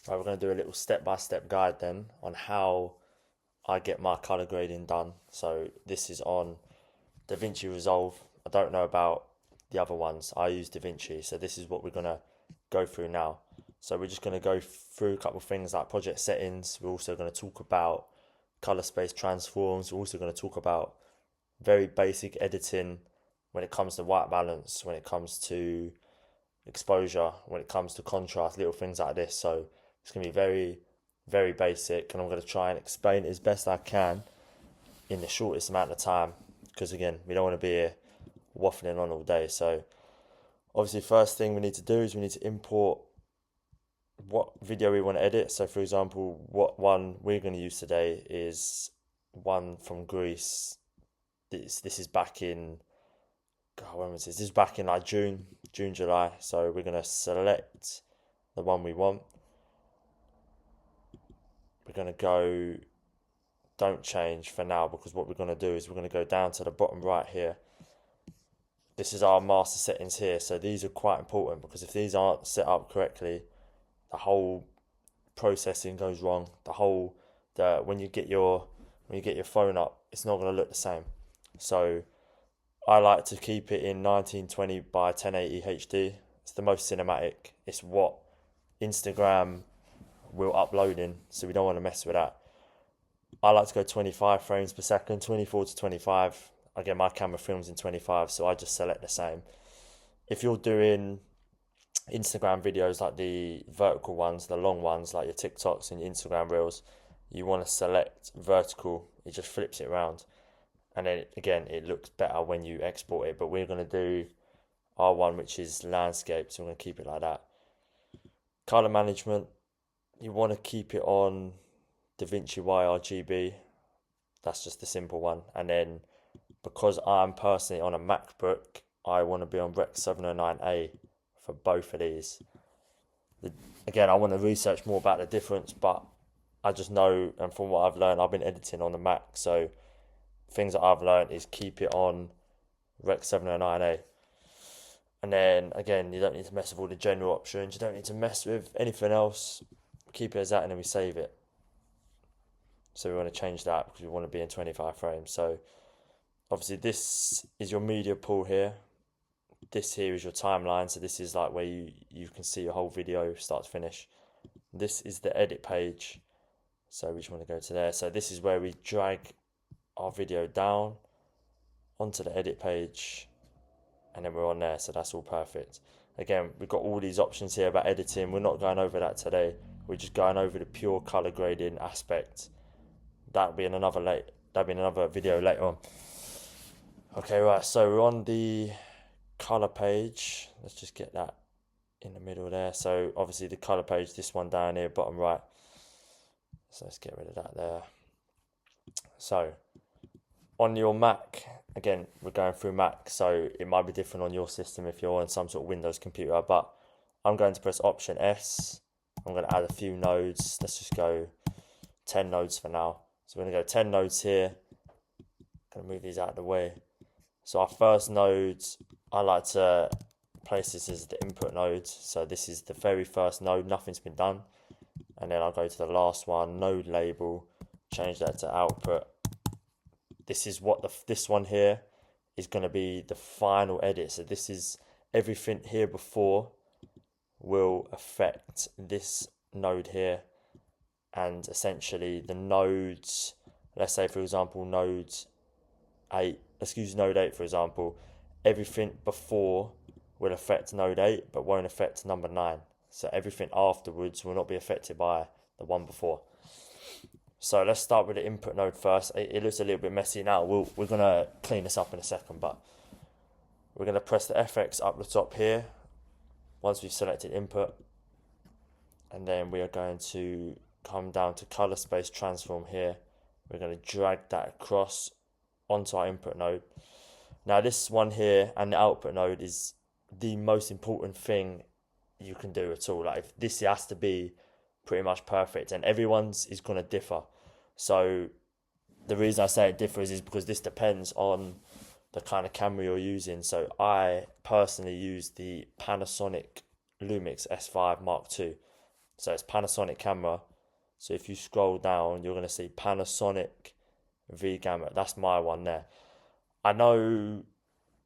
Right, we're going to do a little step-by-step guide then on how I get my color grading done. So this is on Davinci Resolve. I don't know about the other ones. I use Davinci, so this is what we're going to go through now. So we're just going to go through a couple of things like project settings. We're also going to talk about color space transforms. We're also going to talk about very basic editing when it comes to white balance, when it comes to exposure, when it comes to contrast, little things like this. So it's going to be very, very basic, and I'm going to try and explain it as best I can in the shortest amount of time because, again, we don't want to be here waffling on all day. So, obviously, first thing we need to do is we need to import what video we want to edit. So, for example, what one we're going to use today is one from Greece. This is back in, God, when was this? This is back in like June, July. So we're gonna select the one we want. We're gonna go, don't change for now, because what we're gonna do is we're gonna go down to the bottom right here. This is our master settings here. So these are quite important because if these aren't set up correctly, the whole processing goes wrong. The when you get your phone up, it's not gonna look the same. So I like to keep it in 1920 by 1080 HD. It's the most cinematic. It's what Instagram will upload in, so we don't want to mess with that. I like to go 25 frames per second, 24 to 25. Again, my camera films in 25, so I just select the same. If you're doing Instagram videos like the vertical ones, the long ones like your TikToks and your Instagram reels, you want to select vertical. It just flips it around. And then again, it looks better when you export it. But we're going to do our one, which is landscape, so we're going to keep it like that. Color management, you want to keep it on DaVinci YRGB. That's just the simple one. And then because I'm personally on a MacBook, I want to be on Rec 709A for both of these. Again, I want to research more about the difference, but I just know, and from what I've learned, I've been editing on the Mac, so things that I've learned is keep it on Rec 709A. And then again, you don't need to mess with all the general options. You don't need to mess with anything else. Keep it as that, and then we save it. So we want to change that because we want to be in 25 frames. So obviously this is your media pool here. This here is your timeline. So this is like where you can see your whole video start to finish. This is the edit page. So we just want to go to there. So this is where we drag our video down onto the edit page, and then we're on there. So that's all perfect. Again, we've got all these options here about editing. We're not going over that today. We're just going over the pure color grading aspect. That'll be in another video later on. Okay, right. So we're on the color page. Let's just get that in the middle there. So obviously the color page, this one down here, bottom right. So let's get rid of that there. So on your Mac, again, we're going through Mac, so it might be different on your system if you're on some sort of Windows computer, but I'm going to press Option S. I'm going to add a few nodes. Let's just go 10 nodes for now. So we're going to go 10 nodes here. Going to move these out of the way. So our first node, I like to place this as the input node. So this is the very first node, nothing's been done. And then I'll go to the last one, node label, change that to output. This is what this one here is going to be the final edit. So this is everything here before will affect this node here, and essentially the nodes, let's say for example node 8, let's use node 8 for example, everything before will affect node 8 but won't affect number 9. So everything afterwards will not be affected by the one before. So let's start with the input node first. It looks a little bit messy now. We're going to clean this up in a second, but we're going to press the FX up the top here once we've selected input. And then we are going to come down to color space transform here. We're going to drag that across onto our input node. Now this one here and the output node is the most important thing you can do at all. Like this has to be pretty much perfect, and everyone's is going to differ. So the reason I say it differs is because this depends on the kind of camera you're using. So I personally use the Panasonic Lumix S5 Mark II. So it's Panasonic camera. So if you scroll down, you're going to see Panasonic V gamut. That's my one there. I know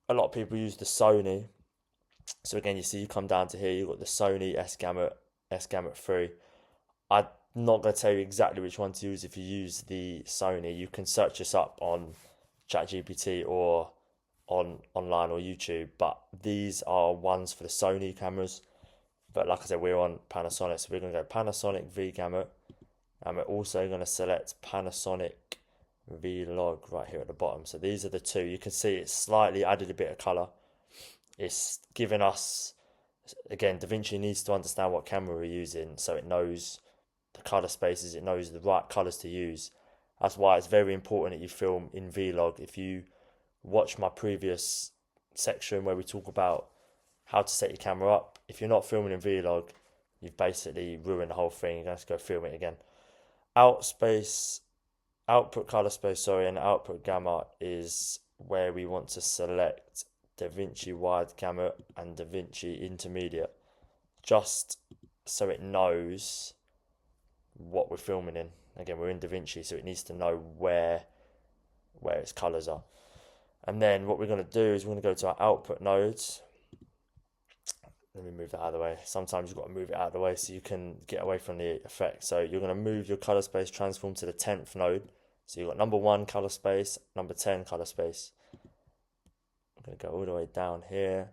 a lot of people use the Sony. So again, you see, you come down to here, you've got the Sony S gamut 3. I'm not going to tell you exactly which one to use if you use the Sony. You can search this up on ChatGPT or online or YouTube, but these are ones for the Sony cameras. But like I said, we're on Panasonic, so we're going to go Panasonic V gamut, and we're also going to select Panasonic V-Log right here at the bottom. So these are the two. You can see it's slightly added a bit of color. It's giving us, again, Davinci needs to understand what camera we're using, so it knows the color spaces, it knows the right colors to use. That's why it's very important that you film in V-Log. If you watch my previous section where we talk about how to set your camera up, if you're not filming in V-Log, you've basically ruined the whole thing. You're going to have to go film it again. Output color space, and output gamma is where we want to select Davinci wide gamut and Davinci intermediate, just so it knows what we're filming in. Again, we're in Davinci, so it needs to know where its colors are. And then what we're going to do is we're going to go to our output nodes. Let me move that out of the way. Sometimes you've got to move it out of the way so you can get away from the effect. So you're going to move your color space transform to the 10th node. So you've got number 1 color space, number 10 color space. I'm going to go all the way down here.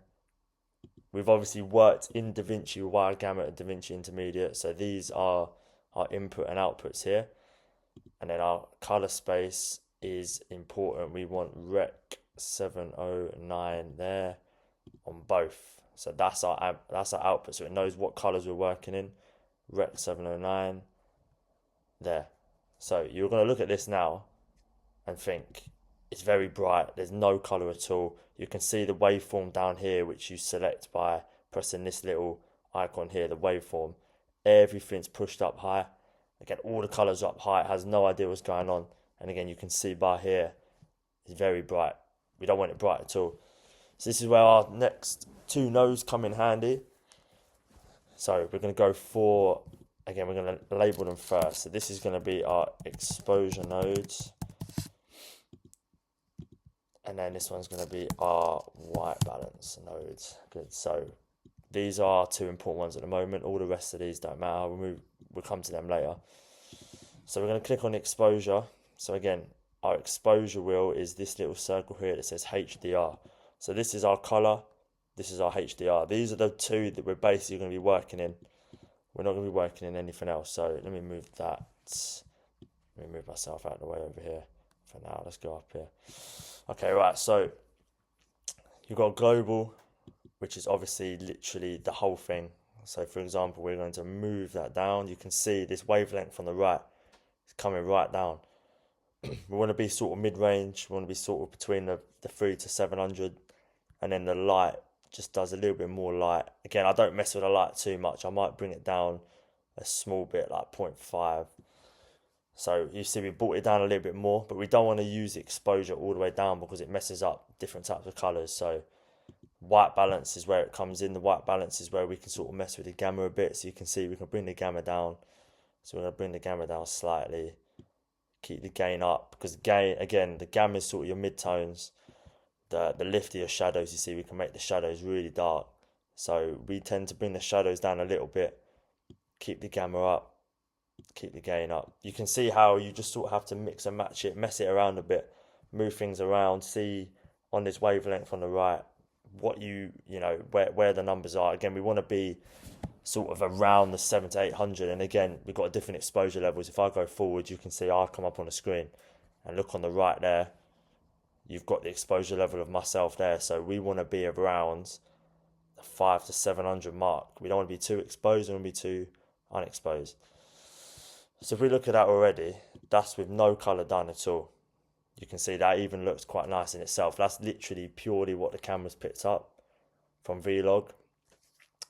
We've obviously worked in Davinci wide gamut and Davinci intermediate. So these are our input and outputs here. And then our color space is important. We want Rec 709 there on both. So that's our output. So it knows what colors we're working in. Rec 709 there. So you're going to look at this now and think it's very bright. There's no color at all. You can see the waveform down here, which you select by pressing this little icon here, the waveform. Everything's pushed up high. Again, all the colors are up high. It has no idea what's going on. And again, you can see by here, it's very bright. We don't want it bright at all. So this is where our next 2 nodes come in handy. So we're going to go for, again, we're going to label them first. So this is going to be our exposure nodes. And then this one's going to be our white balance nodes. Good. So these are 2 important ones at the moment. All the rest of these don't matter. We'll come to them later. So we're going to click on exposure. So again, our exposure wheel is this little circle here that says HDR. So this is our color. This is our HDR. These are the 2 that we're basically going to be working in. We're not going to be working in anything else. So let me move that. Let me move myself out of the way over here for now. Let's go up here. Okay, right. So you've got global, which is obviously literally the whole thing. So for example, we're going to move that down. You can see this wavelength on the right is coming right down. We want to be sort of mid-range. We want to be sort of between the 3 to 700. And then the light just does a little bit more light. Again, I don't mess with the light too much. I might bring it down a small bit, like 0.5. So you see we brought it down a little bit more, but we don't want to use exposure all the way down because it messes up different types of colours. So white balance is where it comes in. The white balance is where we can sort of mess with the gamma a bit. So you can see we can bring the gamma down. So we're going to bring the gamma down slightly. Keep the gain up because the gamma is sort of your mid-tones. The lift of your shadows, you see we can make the shadows really dark. So we tend to bring the shadows down a little bit. Keep the gamma up. Keep the gain up. You can see how you just sort of have to mix and match it, mess it around a bit, move things around, see on this wavelength on the right what where the numbers are. Again, we want to be sort of around the 700 to 800, and again we've got different exposure levels. If I go forward, you can see I'll come up on the screen and look on the right there. You've got the exposure level of myself there, so we want to be around the 500 to 700 mark. We don't want to be too exposed, we don't want to be too unexposed. So if we look at that already, that's with no colour done at all. You can see that even looks quite nice in itself. That's literally purely what the camera's picked up from Vlog.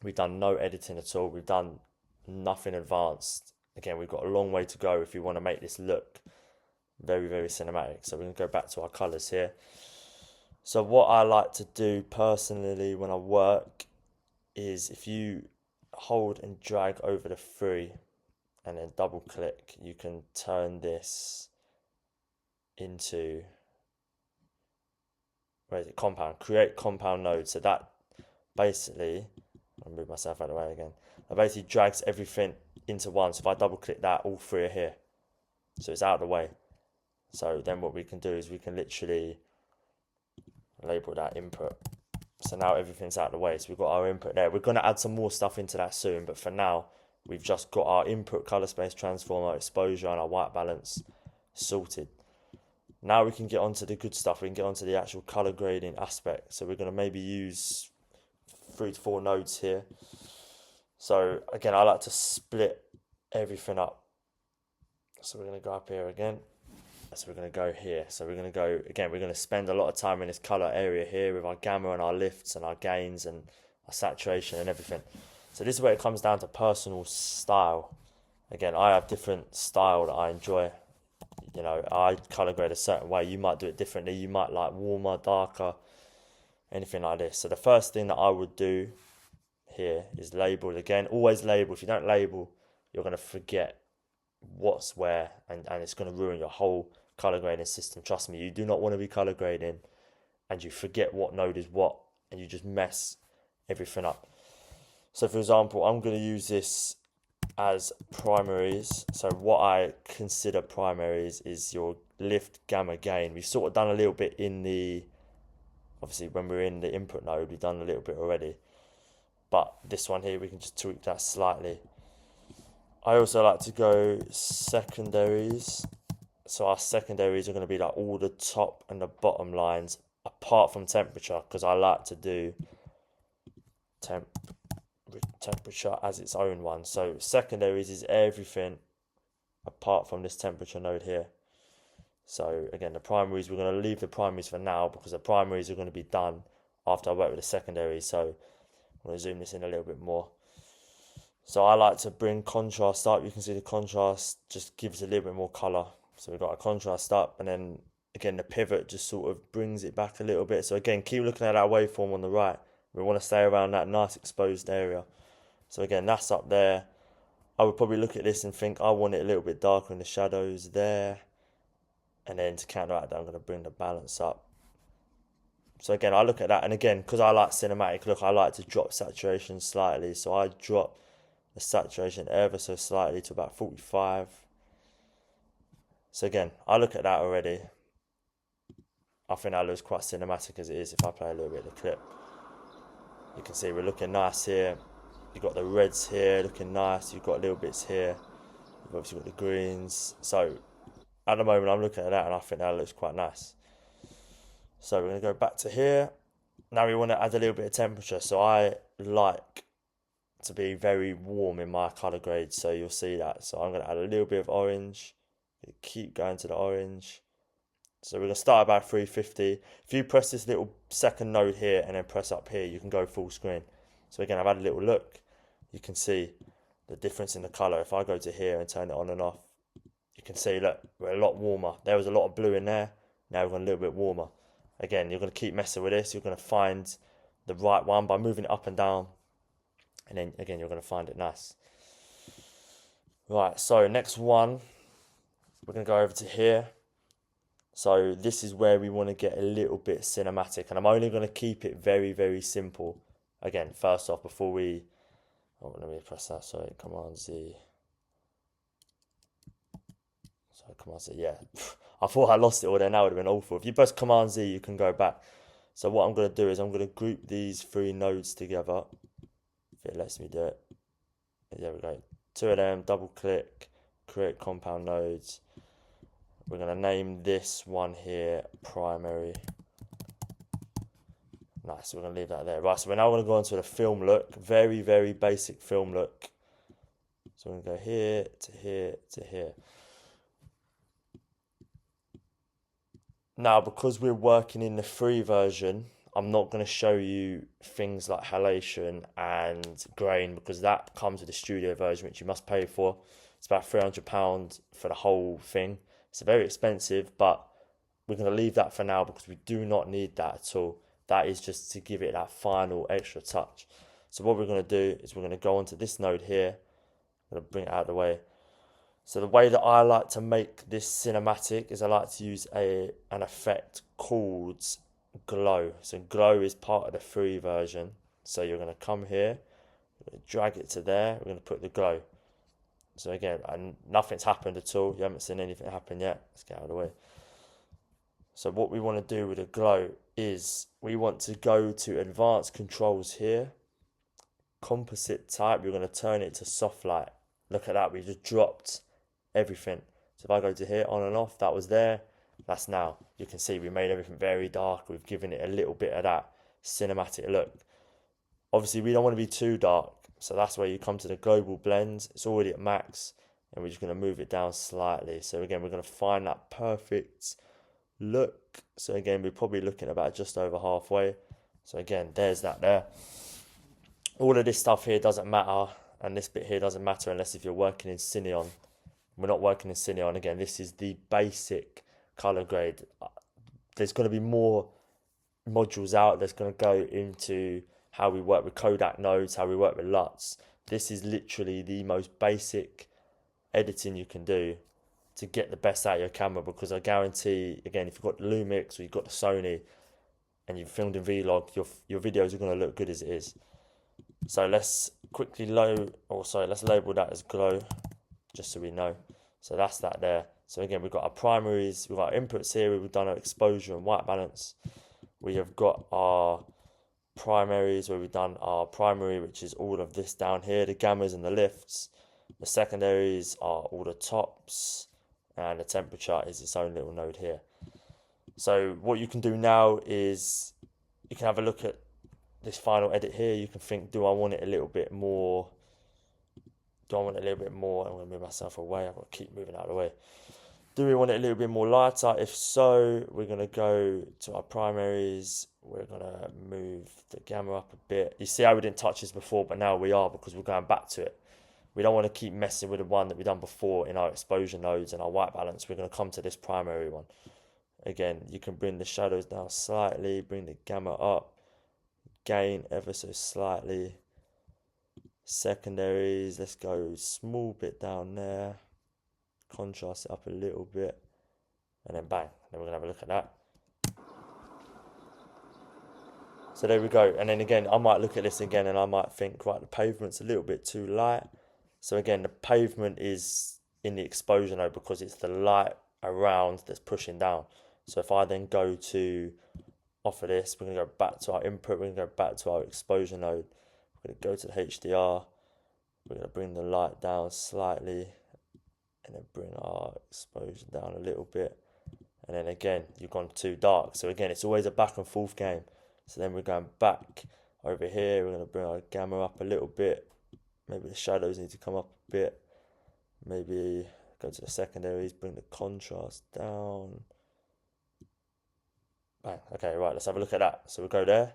We've done no editing at all. We've done nothing advanced. Again, we've got a long way to go if we want to make this look very, very cinematic. So we're going to go back to our colours here. So what I like to do personally when I work is if you hold and drag over the 3 and then double click, you can turn this into, where is it, compound, create compound node. So that basically, I'll move myself out of the way again, that basically drags everything into one. So if I double click that, all 3 are here. So it's out of the way. So then what we can do is we can literally label that input. So now everything's out of the way. So we've got our input there. We're going to add some more stuff into that soon, but for now, we've just got our input, color space, transform, our exposure, and our white balance sorted. Now we can get onto the good stuff. We can get onto the actual color grading aspect. So we're going to maybe use 3 to 4 nodes here. So again, I like to split everything up. So we're going to go up here again. So we're going to go here. So we're going to go, again, we're going to spend a lot of time in this color area here with our gamma and our lifts and our gains and our saturation and everything. So this is where it comes down to personal style. Again, I have different style that I enjoy. You know, I color grade a certain way. You might do it differently. You might like warmer, darker, anything like this. So the first thing that I would do here is label. Again, always label. If you don't label, you're going to forget what's where, and it's going to ruin your whole color grading system. Trust me, you do not want to be color grading and you forget what node is what and you just mess everything up. So for example, I'm going to use this as primaries. So what I consider primaries is your lift, gamma, gain. We've sort of done a little bit in the, obviously when we're in the input node, we've done a little bit already, but this one here we can just tweak that slightly. I also like to go secondaries. So our secondaries are going to be like all the top and the bottom lines apart from temperature, because I like to do temperature as its own one. So secondaries is everything apart from this temperature node here. So again, the primaries, we're going to leave the primaries for now because the primaries are going to be done after I work with the secondaries. So I'm going to zoom this in a little bit more. So I like to bring contrast up. You can see the contrast just gives a little bit more color. So we've got a contrast up, and then again the pivot just sort of brings it back a little bit. So again, keep looking at that waveform on the right. We want to stay around that nice exposed area. So again, that's up there. I would probably look at this and think I want it a little bit darker in the shadows there. And then to counteract that, I'm going to bring the balance up. So again, I look at that, and again, because I like cinematic look, I like to drop saturation slightly. So I drop the saturation ever so slightly to about 45. So again, I look at that already. I think that looks quite cinematic as it is. If I play a little bit of the clip, you can see we're looking nice here. You've got the reds here looking nice. You've got little bits here. You've obviously got the greens. So at the moment, I'm looking at that and I think that looks quite nice. So we're going to go back to here. Now we want to add a little bit of temperature. So I like to be very warm in my color grade. So you'll see that. So I'm going to add a little bit of orange. Keep going to the orange. So we're going to start about 350. If you press this little second node here and then press up here, you can go full screen. So again, I've had a little look. You can see the difference in the color. If I go to here and turn it on and off, you can see, look, we're a lot warmer. There was a lot of blue in there. Now we're going a little bit warmer. Again, you're going to keep messing with this. You're going to find the right one by moving it up and down. And then again, you're going to find it nice. Right, so next one, we're going to go over to here. So this is where we want to get a little bit cinematic. And I'm only going to keep it very, very simple. Again, first off, before we... Oh, let me press that. Sorry, Command Z. Sorry, Command Z, yeah. I thought I lost it all there. That would have been awful. If you press Command Z, you can go back. So what I'm going to do is I'm going to group these 3 nodes together. If it lets me do it. There we go. 2 of them, double click, create compound nodes. We're going to name this one here primary. Nice, so we're going to leave that there. Right, so we're now going to go into the film look. Very, very basic film look. So we're going to go here to here to here. Now, because we're working in the free version, I'm not going to show you things like halation and grain because that comes with the studio version, which you must pay for. It's about £300 for the whole thing. It's very expensive, but we're going to leave that for now because we do not need that at all. That is just to give it that final extra touch. So what we're going to do is we're going to go onto this node here. I'm going to bring it out of the way. So the way that I like to make this cinematic is I like to use an effect called glow. So glow is part of the free version. So you're going to come here, drag it to there, we're going to put the glow. So again, and nothing's happened at all. You haven't seen anything happen yet. Let's get out of the way. So what we want to do with the glow is we want to go to advanced controls here. Composite type, we're going to turn it to soft light. Look at that, we just dropped everything. So if I go to here, on and off, that was there, that's now. You can see we made everything very dark. We've given it a little bit of that cinematic look. Obviously, we don't want to be too dark. So that's where you come to the global blends. It's already at max. And we're just going to move it down slightly. So again, we're going to find that perfect look. So again, we're probably looking about just over halfway. So again, there's that there. All of this stuff here doesn't matter. And this bit here doesn't matter unless if you're working in Cineon. We're not working in Cineon. Again, this is the basic color grade. There's going to be more modules out that's going to go into how we work with Kodak nodes, how we work with LUTs. This is literally the most basic editing you can do to get the best out of your camera, because I guarantee, again, if you've got the Lumix or you've got the Sony and you've filmed in Vlog, your videos are going to look good as it is. So let's quickly let's label that as glow, just so we know. So that's that there. So again, we've got our primaries, we've got our inputs here, we've done our exposure and white balance. We have got our primaries where we've done our primary, which is all of this down here, the gammas and the lifts. The secondaries are all the tops, and the temperature is its own little node here. So what you can do now is you can have a look at this final edit here. You can think, do I want it a little bit more? Do I want it a little bit more? I'm going to move myself away. I've got to keep moving out of the way. Do we want it a little bit more lighter? If so, we're going to go to our primaries. We're going to move the gamma up a bit. You see how we didn't touch this before, but now we are, because we're going back to it. We don't want to keep messing with the one that we've done before in our exposure nodes and our white balance. We're going to come to this primary one. Again, you can bring the shadows down slightly, bring the gamma up, gain ever so slightly. Secondaries, let's go small bit down there. Contrast it up a little bit, and then bang, then we're gonna have a look at that. So there we go. And then again, I might look at this again and I might think, right, the pavement's a little bit too light. So again, the pavement is in the exposure node because it's the light around that's pushing down. So if I then go to off of this, we're gonna go back to our input, we're gonna go back to our exposure node, we're gonna go to the HDR, we're gonna bring the light down slightly, and then bring our exposure down a little bit. And then again, you've gone too dark. So again, it's always a back and forth game. So then we're going back over here. We're going to bring our gamma up a little bit. Maybe the shadows need to come up a bit. Maybe go to the secondaries, bring the contrast down. Bang. Okay, right, let's have a look at that. So we'll go there.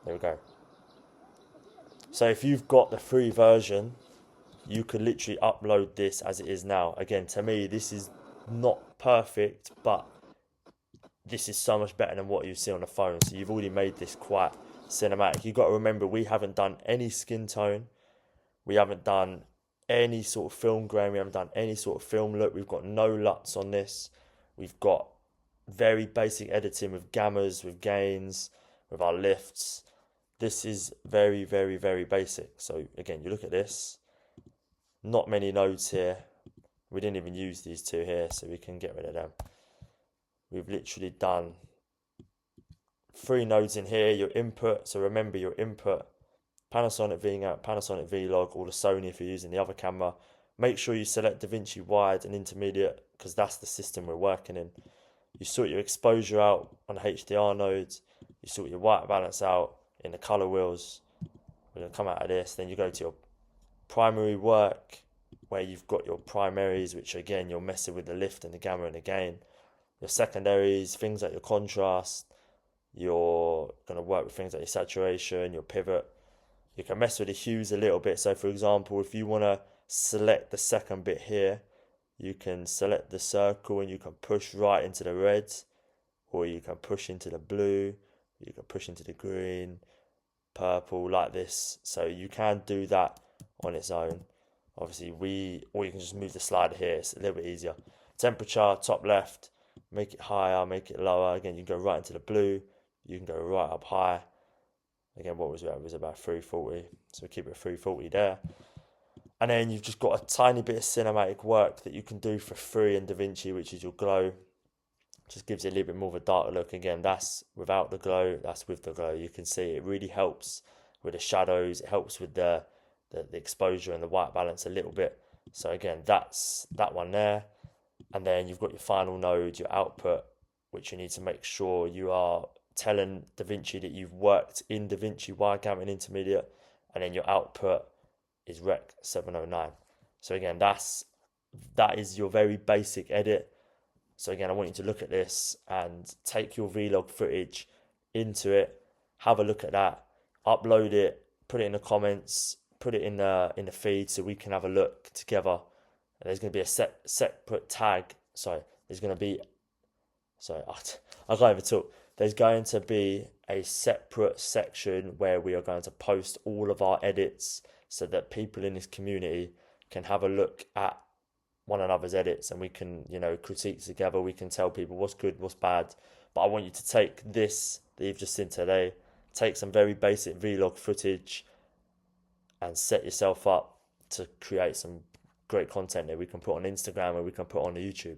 There we go. So if you've got the free version, you could literally upload this as it is now. Again, to me, this is not perfect, but this is so much better than what you see on the phone. So you've already made this quite cinematic. You've got to remember, we haven't done any skin tone. We haven't done any sort of film grain. We haven't done any sort of film look. We've got no LUTs on this. We've got very basic editing with gammas, with gains, with our lifts. This is very, very, very basic. So again, you look at this. Not many nodes here. We didn't even use these two here, so we can get rid of them. We've literally done 3 nodes in here. Your input, so remember your input, Panasonic V-Out, Panasonic Vlog, or the Sony if you're using the other camera. Make sure you select Davinci Wide and Intermediate, because that's the system we're working in. You sort your exposure out on the HDR nodes. You sort your white balance out in the color wheels. We're going to come out of this. Then you go to your primary work, where you've got your primaries, which again, you're messing with the lift and the gamma and the gain. Your secondaries, things like your contrast. You're going to work with things like your saturation, your pivot. You can mess with the hues a little bit. So for example, if you want to select the second bit here, you can select the circle and you can push right into the red, or you can push into the blue, you can push into the green. purple like this. So you can do that on its own. Obviously, or you can just move the slider here. It's a little bit easier. Temperature, top left, make it higher, make it lower. Again, you can go right into the blue. You can go right up high. Again, what was it? It was about 340. So we keep it 340 there. And then you've just got a tiny bit of cinematic work that you can do for free in DaVinci, which is your glow. Just gives it a little bit more of a dark look. Again, that's without the glow, that's with the glow. You can see it really helps with the shadows. It helps with the exposure and the white balance a little bit. So again, that's that one there. And then you've got your final node, your output, which you need to make sure you are telling DaVinci that you've worked in DaVinci wide gamut intermediate. And then your output is Rec 709. So again, that is your very basic edit. So again, I want you to look at this and take your vlog footage into it, have a look at that, upload it, put it in the comments, put it in the feed so we can have a look together. And there's going to be a separate tag. Sorry, there's going to be. Sorry, I can't even talk. There's going to be a separate section where we are going to post all of our edits so that people in this community can have a look at one another's edits and we can, critique together. We can tell people what's good, what's bad. But I want you to take this that you've just seen today, take some very basic vlog footage and set yourself up to create some great content that we can put on Instagram or we can put on YouTube.